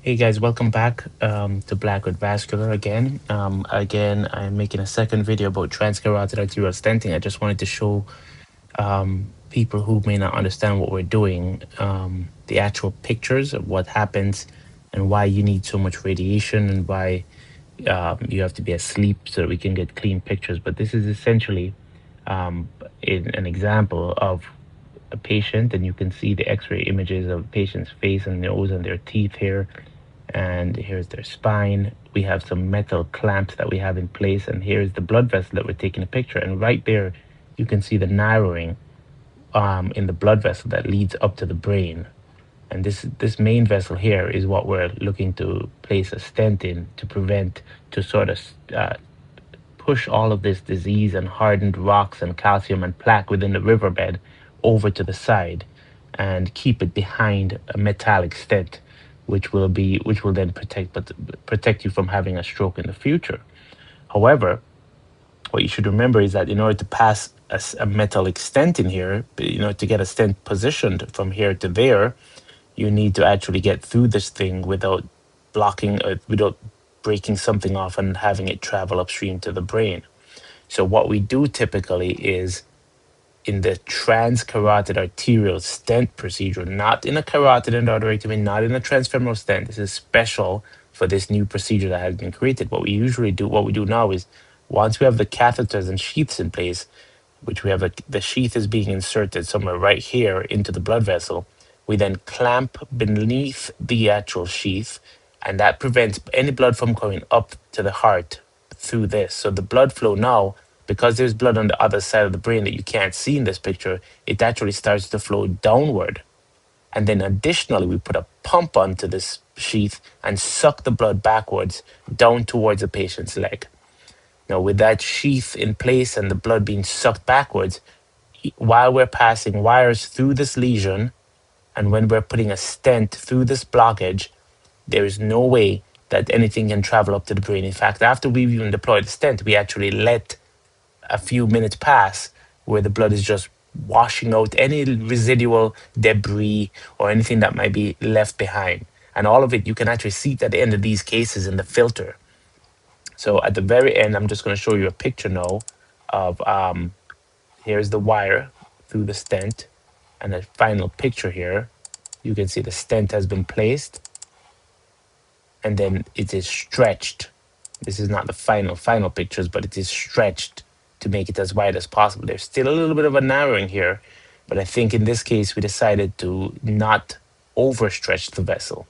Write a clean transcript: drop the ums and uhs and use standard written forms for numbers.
Hey guys, welcome back to Black with Vascular again. I'm making a second video about transcarotid arterial stenting. I just wanted to show people who may not understand what we're doing the actual pictures of what happens and why you need so much radiation and why you have to be asleep so that we can get clean pictures. But this is essentially an example of a patient, and you can see the X-ray images of the patient's face and nose and their teeth here, and here's their spine. We have some metal clamps that we have in place, and here's the blood vessel that we're taking a picture. And right there, you can see the narrowing in the blood vessel that leads up to the brain. And this main vessel here is what we're looking to place a stent in to prevent, to sort of push all of this disease and hardened rocks and calcium and plaque within the riverbed over to the side and keep it behind a metallic stent, which will then protect you from having a stroke in the future. However, what you should remember is that in order to pass a metallic stent in here, to get a stent positioned from here to there, you need to actually get through this thing without without breaking something off and having it travel upstream to the brain. So what we do typically is in the transcarotid arterial stent procedure, not in a carotid endarterectomy, not in a transfemoral stent. This is special for this new procedure that has been created. What we do now is once we have the catheters and sheaths in place, which we have the sheath is being inserted somewhere right here into the blood vessel, we then clamp beneath the actual sheath, and that prevents any blood from going up to the heart through this. So the blood flow now, because there's blood on the other side of the brain that you can't see in this picture, it actually starts to flow downward. And then additionally, we put a pump onto this sheath and suck the blood backwards down towards the patient's leg. Now, with that sheath in place and the blood being sucked backwards, while we're passing wires through this lesion and when we're putting a stent through this blockage, there is no way that anything can travel up to the brain. In fact, after we've even deployed the stent, we actually let a few minutes pass where the blood is just washing out any residual debris or anything that might be left behind. And all of it, you can actually see it at the end of these cases in the filter. So at the very end, I'm just going to show you a picture now of here's the wire through the stent, and a final picture here. You can see the stent has been placed, and then it is stretched. This is not the final pictures, but it is stretched to make it as wide as possible. There's still a little bit of a narrowing here, but I think in this case we decided to not overstretch the vessel.